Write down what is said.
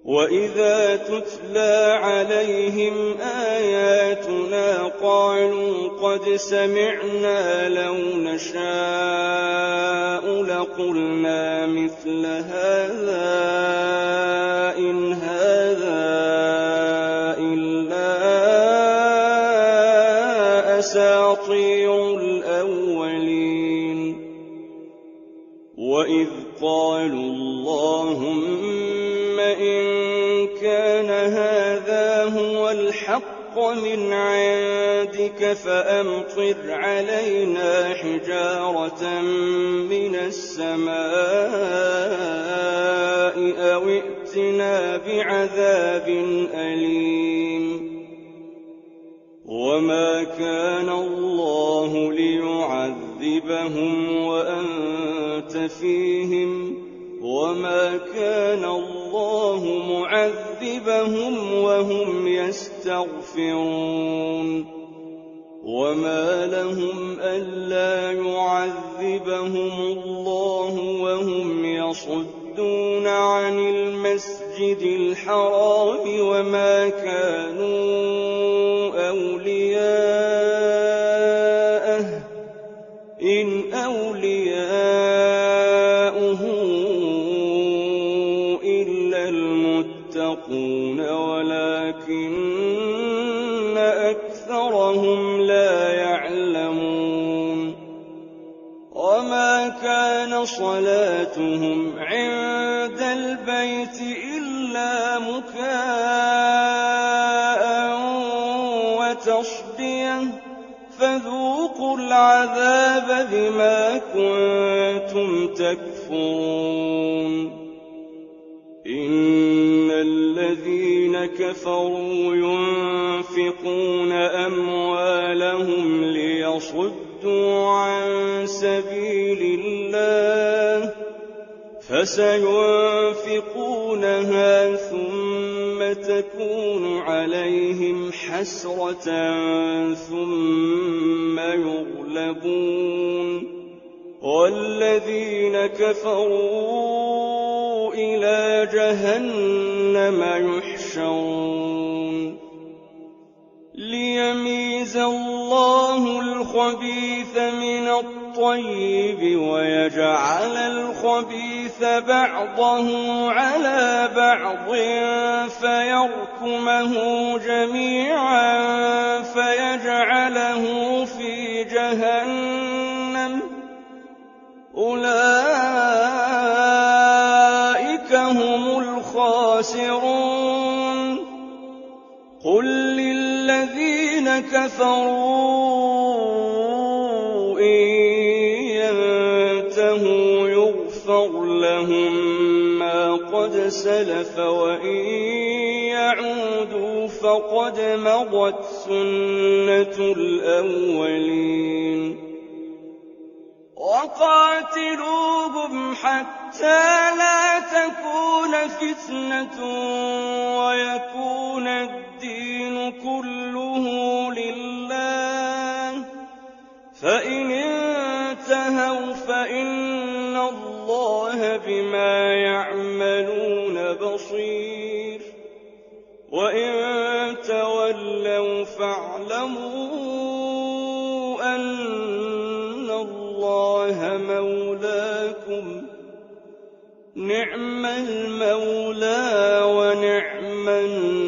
وَإِذَا تُتْلَىٰ عَلَيْهِمْ آيَاتُنَا قَالُوا قَدْ سَمِعْنَا لَوْ نَشَاءُ لَقُلْنَا مِثْلَ هَٰذَا إِنْ هَٰذَا إِلَّا أَسَاطِيرُ الْأَوَّلِينَ وَإِذْ قَالُوا اللَّهُمَّ إِن كَانَ هَٰذَا هُوَ الْحَقَّ مِنْ عِندِكَ فَأَمْطِرْ عَلَيْنَا حِجَارَةً مِّنَ السَّمَاءِ أَوِ ائْتِنَا بِعَذَابٍ أَلِيمٍ وَمَا كَانَ اللَّهُ لِيُعَذِّبَهُمْ وَأَنتَ فِيهِمْ وَمَا كَانَ اللَّهُ مُعَذِّبَهُمْ وَهُمْ يَسْتَغْفِرُونَ وَمَا لَهُمْ أَلَّا يُعَذِّبَهُمُ اللَّهُ وَهُمْ يَصُدُّونَ عَنِ الْمَسْجِدِ الْحَرَامِ وَمَا كَانُوا أَوْلِيَاءَهُ إِنْ أَوْلِيَاؤُهُ إِلَّا الْمُتَّقُونَ وَلَٰكِنَّ أَكْثَرَهُمْ لَا يَعْلَمُونَ وَمَا كَانَ صَلَاتُهُمْ عِندَ الْبَيْتِ إِلَّا مُكَاءً وَتَصْدِيَةً فَذُوقُوا الْعَذَابَ بِمَا كُنتُمْ تَكْفُرُونَ إِنَّ الَّذِينَ كَفَرُوا يُنفِقُونَ أَمْوَالَهُمْ لِيَصُدُّوا عَن سَبِيلِ اللَّهِ فَسَيُنفِقُونَهَا ثُمَّ تَكُونُ عَلَيْهِمْ حَسْرَةً ثُمَّ يُغْلَبُونَ وَالَّذِينَ كَفَرُوا إِلَىٰ جَهَنَّمَ يُحْشَرُونَ لِيَمِيزَ اللَّهُ الْخَبِيثَ مِنَ الطَّيِّبِ وَيَجْعَلَ الْخَبِيثَ بَعْضَهُ عَلَىٰ بَعْضٍ فَيَرْكُمَهُ جَمِيعًا فَيَجْعَلَهُ فِي جَهَنَّمَ أُولَٰئِكَ هُمُ الْخَاسِرُونَ قُل لِّلَّذِينَ كَفَرُوا إِن يَنتَهُوا يُغْفَرْ لَهُم مَّا قَدْ سَلَفَ وَإِن يَعُودُوا فَقَدْ مَضَتْ سُنَّةُ الْأَوَّلِينَ وَقَاتِلُوهُمْ حَتَّىٰ لَا تَكُونَ فِتْنَةٌ وَيَكُونَ الدِّينُ كُلُّهُ لِلَّهِ فَإِنِ انتَهَوْا فَإِنَّ اللَّهَ بِمَا يَعْمَلُونَ بَصِيرٌ وَإِن تَوَلَّوْا فَاعْلَمُوا أَنَّ اللَّهَ مَوْلَاكُمْ نِعْمَ الْمَوْلَىٰ وَنِعْمَ النَّصِيرُ